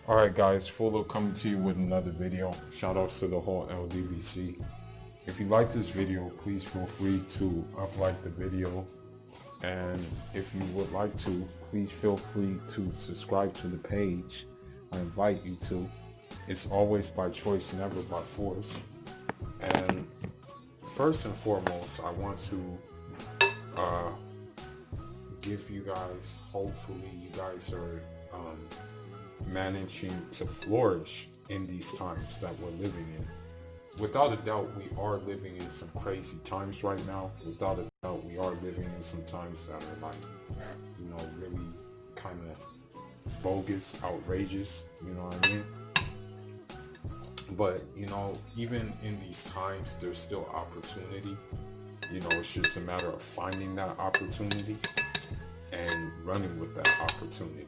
Alright guys, Full coming to you with another video. Shout outs to the whole LDBC. If you like this video, please feel free to like the video. And if you would like to, please feel free to subscribe to the page. I invite you to. It's always by choice, never by force. And first and foremost, I want to give you guys, hopefully you guys are managing to flourish in these times that we're living in. Without a doubt, we are living in some crazy times right now. Without a doubt, we are living in some times that are really kind of bogus, outrageous, you know what I mean? But, even in these times, there's still opportunity. It's just a matter of finding that opportunity and running with that opportunity.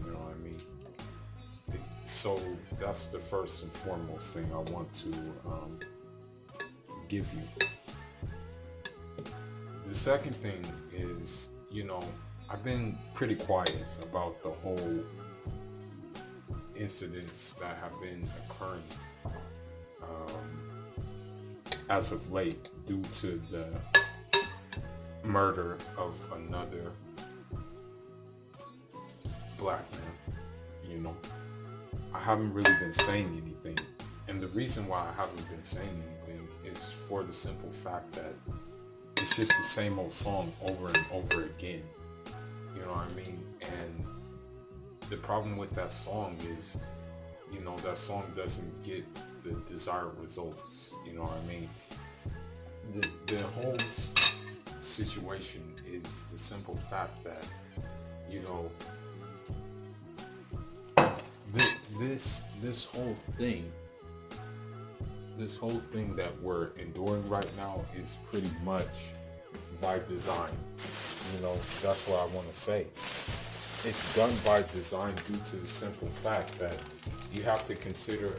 You know what I mean? So that's the first and foremost thing I want to give you. The second thing is, I've been pretty quiet about the whole incidents that have been occurring as of late due to the murder of another black man. I haven't really been saying anything, and the reason why I haven't been saying anything is for the simple fact that it's just the same old song over and over again. You know what I mean? And the problem with that song is, that song doesn't get the desired results. You know what I mean? The whole situation is the simple fact that, this whole thing that we're enduring right now is pretty much by design. That's what I want to say. It's done by design due to the simple fact that you have to consider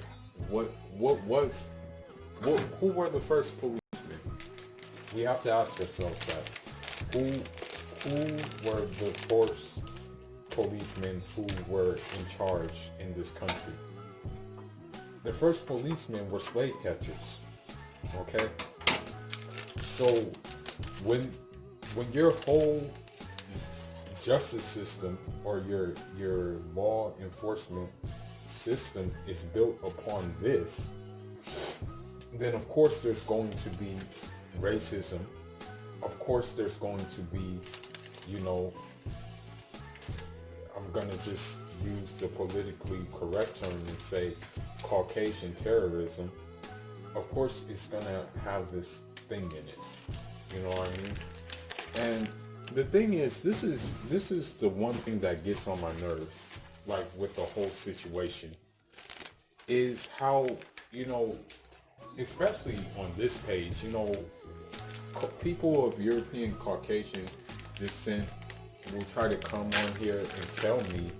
who were the first policemen. We have to ask ourselves that. Who were the first policemen who were in charge in this country? The first policemen were slave catchers. Okay? So when your whole justice system or your law enforcement system is built upon this, then of course there's going to be racism. Of course there's going to be, I'm gonna just use the politically correct term and say Caucasian terrorism. Of course it's gonna have this thing in it. You know what I mean? And the thing is, this is the one thing that gets on my nerves, like with the whole situation, is how, especially on this page, people of European Caucasian descent will try to come on here and tell me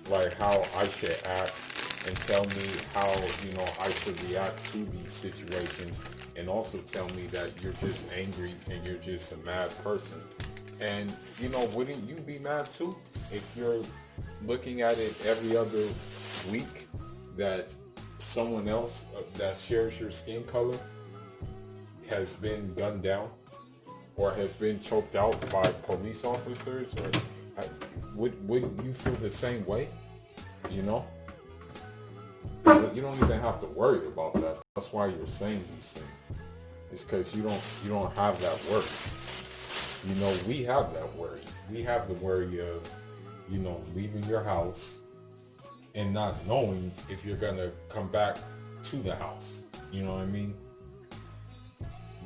like how I should act and tell me how, I should react to these situations, and also tell me that you're just angry and you're just a mad person. And, wouldn't you be mad too if you're looking at it every other week that someone else that shares your skin color has been gunned down or has been choked out by police officers? Or wouldn't you feel the same way? But you don't even have to worry about that. That's why you're saying these things. It's because you don't have that worry. We have that worry. We have the worry of, leaving your house and not knowing if you're gonna come back to the house. You know what I mean?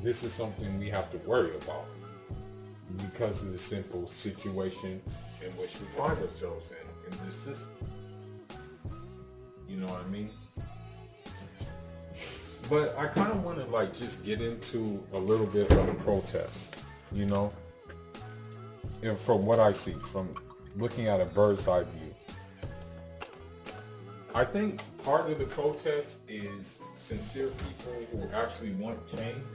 This is something we have to worry about because of the simple situation in which we find ourselves in this system. You know what I mean? But I kind of want to just get into a little bit of the protest, and from what I see, from looking at a bird's eye view, I think part of the protest is sincere people who actually want change,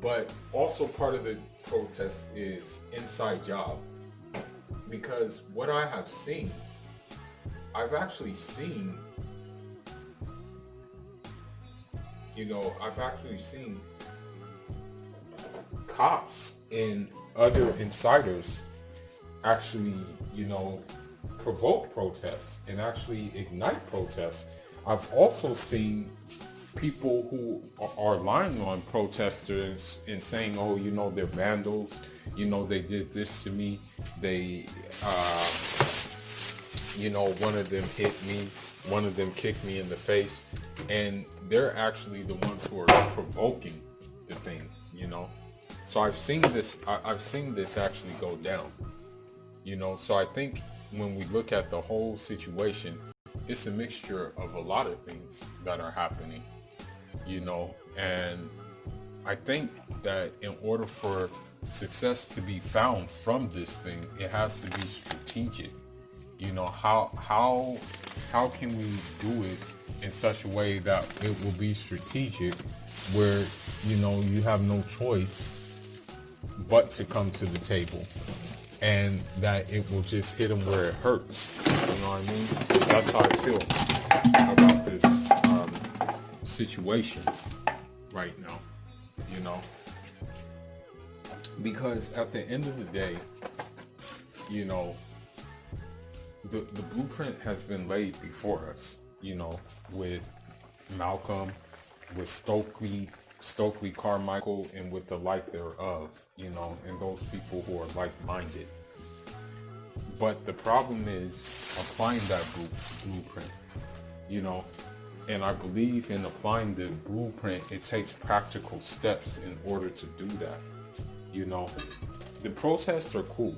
but also part of the protest is inside job, because what I have seen, I've actually seen, I've actually seen cops and other insiders actually, provoke protests and actually ignite protests. I've also seen people who are lying on protesters and saying, oh, they're vandals, they did this to me, they, one of them hit me, one of them kicked me in the face, and they're actually the ones who are provoking the thing, So I've seen this actually go down, So I think when we look at the whole situation, it's a mixture of a lot of things that are happening, and I think that in order for success to be found from this thing, it has to be strategic. How can we do it in such a way that it will be strategic, where you have no choice but to come to the table, and that it will just hit them where it hurts. You know what I mean? That's how I feel about this situation right now. Because at the end of the day, the blueprint has been laid before us. With Malcolm, with Stokely Carmichael, and with the like thereof, and those people who are like-minded. But the problem is applying that blueprint, and I believe in applying the blueprint, it takes practical steps in order to do that. The protests are cool,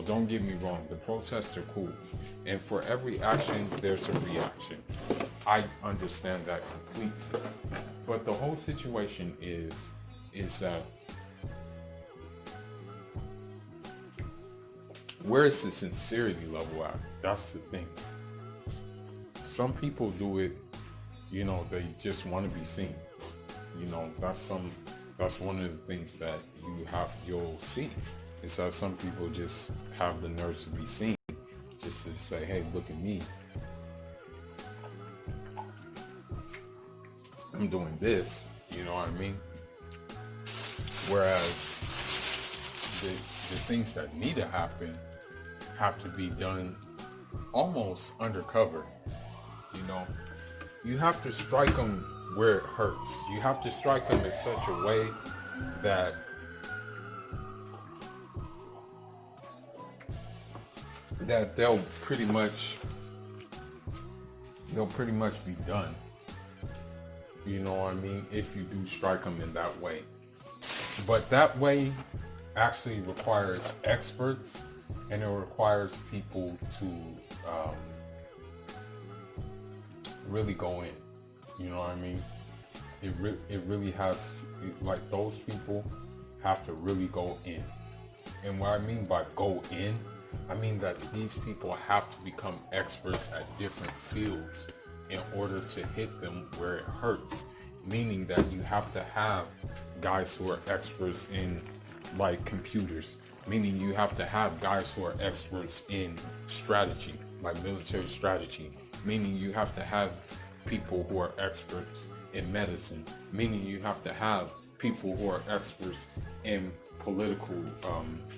don't get me wrong, the protests are cool. And for every action, there's a reaction. I understand that completely. But the whole situation is that, where is the sincerity level at? That's the thing. Some people do it, they just want to be seen. That's one of the things that you'll see, is that some people just have the nerves to be seen, just to say, hey, look at me, I'm doing this, you know what I mean? Whereas the things that need to happen have to be done almost undercover. You have to strike them where it hurts. You have to strike them in such a way that they'll pretty much be done. You know what I mean? If you do strike them in that way. But that way actually requires experts, and it requires people to really go in. You know what I mean? It really has, like, those people have to really go in. And what I mean by go in, I mean that these people have to become experts at different fields in order to hit them where it hurts. Meaning that you have to have guys who are experts in, like, computers. Meaning you have to have guys who are experts in strategy, like military strategy. Meaning you have to have people who are experts in medicine. Meaning you have to have people who are experts in political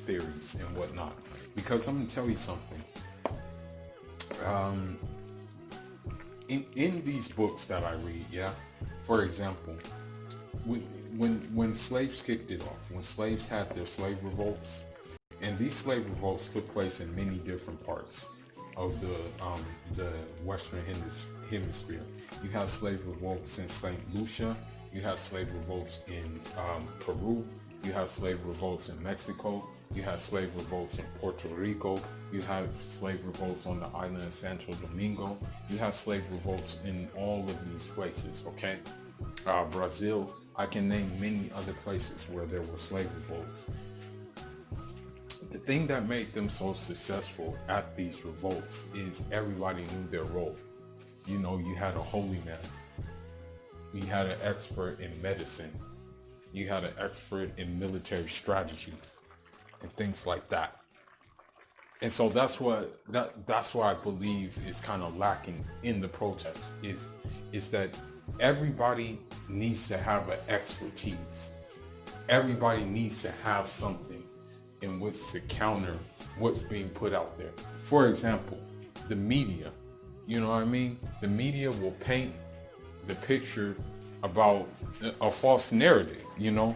theories and whatnot. Because I'm gonna tell you something. In these books that I read, for example, when slaves kicked it off, when slaves had their slave revolts, and these slave revolts took place in many different parts of the Western Hemisphere. You have slave revolts in St. Lucia. You have slave revolts in Peru. You have slave revolts in Mexico. You have slave revolts in Puerto Rico. You have slave revolts on the island of Santo Domingo. You have slave revolts in all of these places, okay? Brazil, I can name many other places where there were slave revolts. The thing that made them so successful at these revolts is everybody knew their role. You had a holy man. You had an expert in medicine. You had an expert in military strategy and things like that. And so that's what I believe is kind of lacking in the protests is that everybody needs to have an expertise. Everybody needs to have something in which to counter what's being put out there. For example, the media, you know what I mean? The media will paint the picture about a false narrative, you know?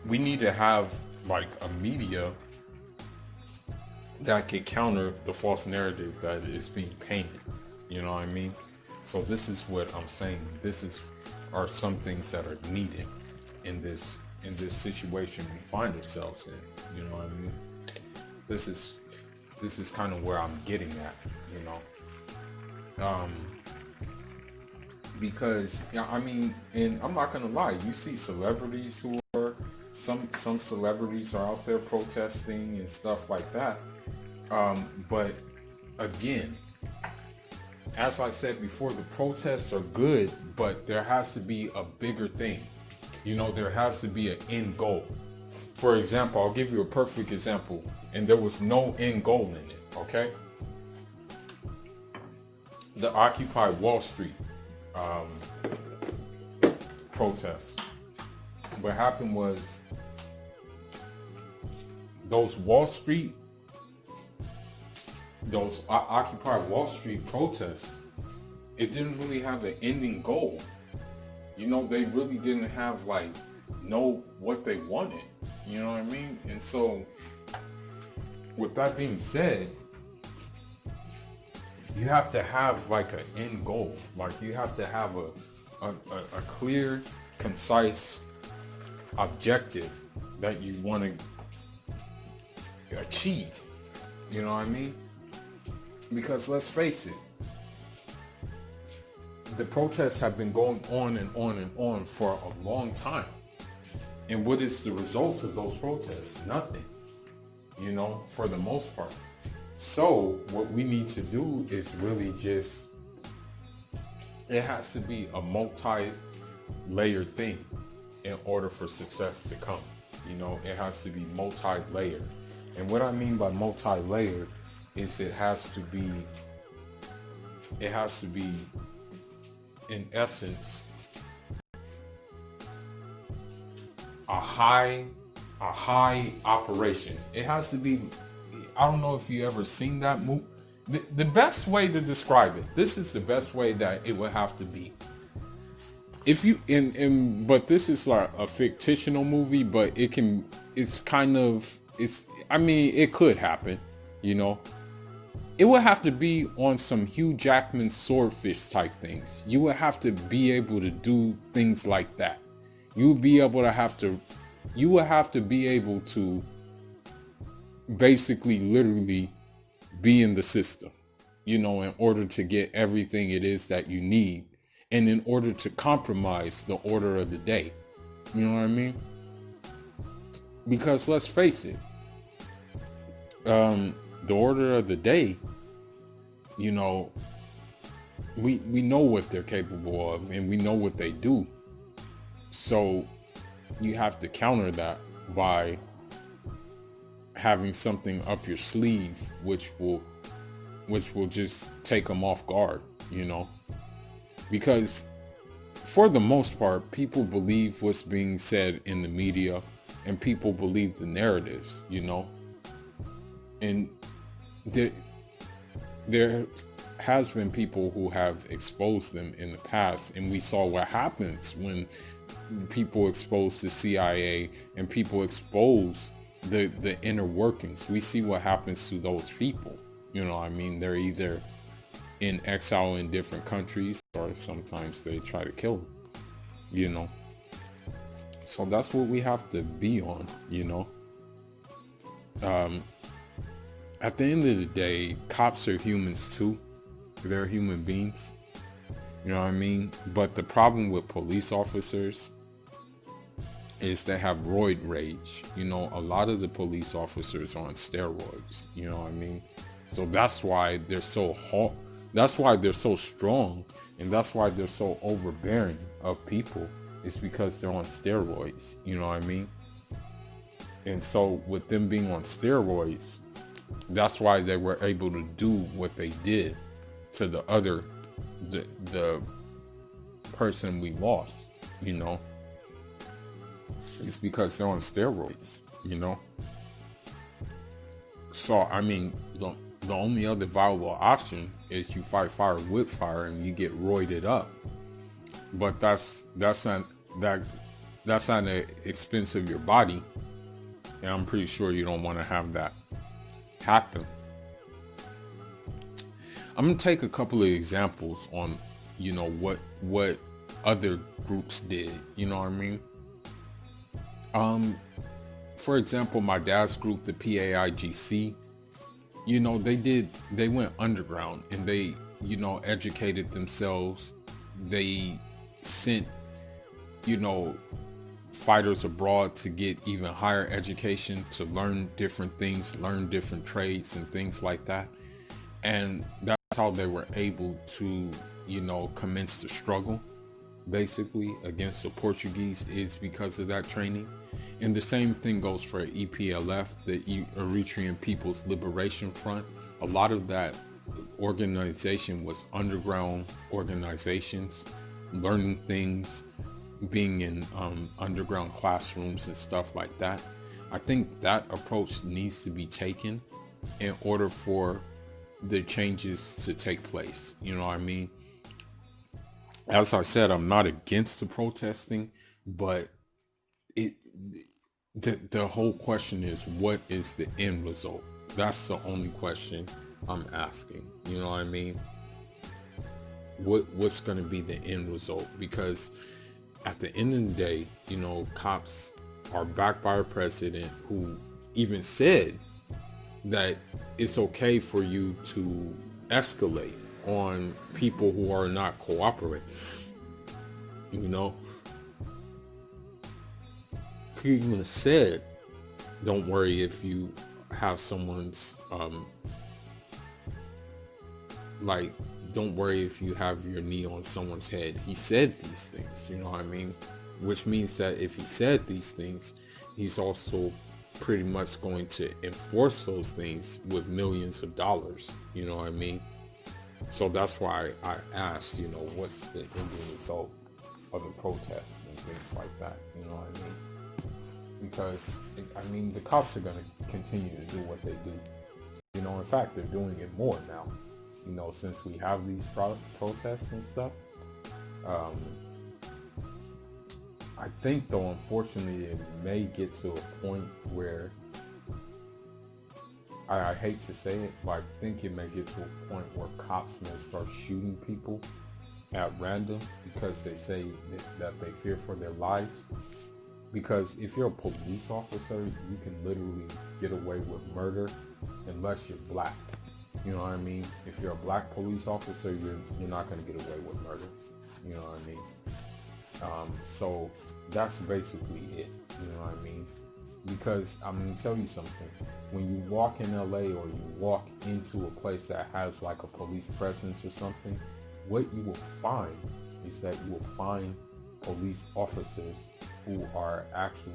We need to have like a media that can counter the false narrative that is being painted. You know what I mean? So this is what I'm saying. Are some things that are needed in this situation we find ourselves in. You know what I mean? This is kind of where I'm getting at, you know. Because I mean, and I'm not gonna lie, you see celebrities who are some celebrities are out there protesting and stuff like that. But again, as I said before, the protests are good, but there has to be a bigger thing. You know, there has to be an end goal. For example, I'll give you a perfect example, and there was no end goal in it, okay? The Occupy Wall Street protests. What happened was those Occupy Wall Street protests, it didn't really have an ending goal. You know, they really didn't have know what they wanted. You know what I mean? And so, with that being said, you have to have an end goal. You have to have a clear, concise objective that you want to achieve. You know what I mean? Because let's face it, the protests have been going on and on and on for a long time. And what is the results of those protests? Nothing, you know, for the most part. So what we need to do is really just, it has to be a multi-layered thing in order for success to come. You know, it has to be multi-layered. And what I mean by multi-layered is it has to be in essence a high operation. It has to be, I don't know if you ever seen that movie. The best way to describe it, this is the best way that it would have to be. If you but this is like a fictional movie, but it could happen, you know. It would have to be on some Hugh Jackman swordfish type things. You would have to be able to do things like that. You would have to be able to basically literally be in the system, you know, in order to get everything it is that you need, and in order to compromise the order of the day. You know what I mean? Because let's face it, the order of the day, you know, we know what they're capable of and we know what they do. So you have to counter that by having something up your sleeve which will just take them off guard, you know, because for the most part, people believe what's being said in the media and people believe the narratives, you know, and there has been people who have exposed them in the past, and we saw what happens when people expose the CIA and people expose the inner workings. We see what happens to those people. You know, I mean, they're either in exile in different countries or sometimes they try to kill them, you know. So that's what we have to be on, you know. At the end of the day, cops are humans too. They're human beings. You know what I mean? But the problem with police officers is they have roid rage. You know, a lot of the police officers are on steroids. You know what I mean? So that's why they're so hot. That's why they're so strong. And that's why they're so overbearing of people. It's because they're on steroids. You know what I mean? And so with them being on steroids, That's why they were able to do what they did to the person we lost, you know. It's because they're on steroids, you know. So I mean, the only other viable option is you fight fire with fire and you get roided up. But that's not the expense of your body, and I'm pretty sure you don't want to have that happen. I'm gonna take a couple of examples on, you know, what other groups did. You know what I mean? For example, my dad's group, the PAIGC, you know, they went underground and they, you know, educated themselves. They sent, you know, fighters abroad to get even higher education, to learn different things, learn different trades and things like that. And that's how they were able to, you know, commence the struggle basically against the Portuguese, is because of that training. And the same thing goes for EPLF, the Eritrean People's Liberation Front. A lot of that organization was underground organizations, learning things, being in underground classrooms and stuff like that. I think that approach needs to be taken in order for the changes to take place. You know what I mean? As I said, I'm not against the protesting, but it the whole question is, what is the end result? That's the only question I'm asking. You know what I mean? What's going to be the end result? Because at the end of the day, you know, cops are backed by a president who even said that it's okay for you to escalate on people who are not cooperating. You know, he even said, don't worry if you have someone's like, don't worry if you have your knee on someone's head. He said these things, you know what I mean? Which means that if he said these things, he's also pretty much going to enforce those things with millions of dollars, you know what I mean? So that's why I asked, you know, what's the end result of the protests and things like that, you know what I mean? Because, I mean, the cops are going to continue to do what they do. You know, in fact, they're doing it more now, you know, since we have these protests and stuff. I think, though, unfortunately, it may get to a point where, I hate to say it, but I think it may get to a point where cops may start shooting people at random because they say that they fear for their lives. Because if you're a police officer, you can literally get away with murder unless you're black. You know what I mean? If you're a black police officer, you're not going to get away with murder. You know what I mean? So that's basically it. You know what I mean? Because I'm going to tell you something. When you walk in LA or you walk into a place that has like a police presence or something, what you will find is that you will find police officers who are actually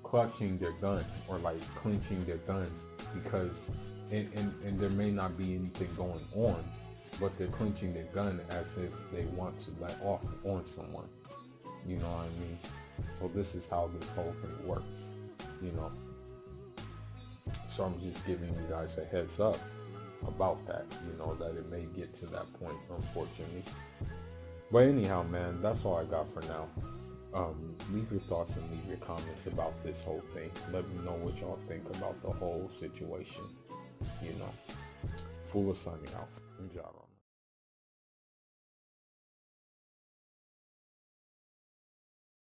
clutching their gun or like clenching their gun, because and there may not be anything going on, but they're clenching their gun as if they want to let off on someone. You know what I mean? So this is how this whole thing works, you know. So I'm just giving you guys a heads up about that, you know, that it may get to that point, unfortunately. But anyhow, man, that's all I got for now. Leave your thoughts and leave your comments about this whole thing. Let me know what y'all think about the whole situation, you know. Full of signing out. Good job.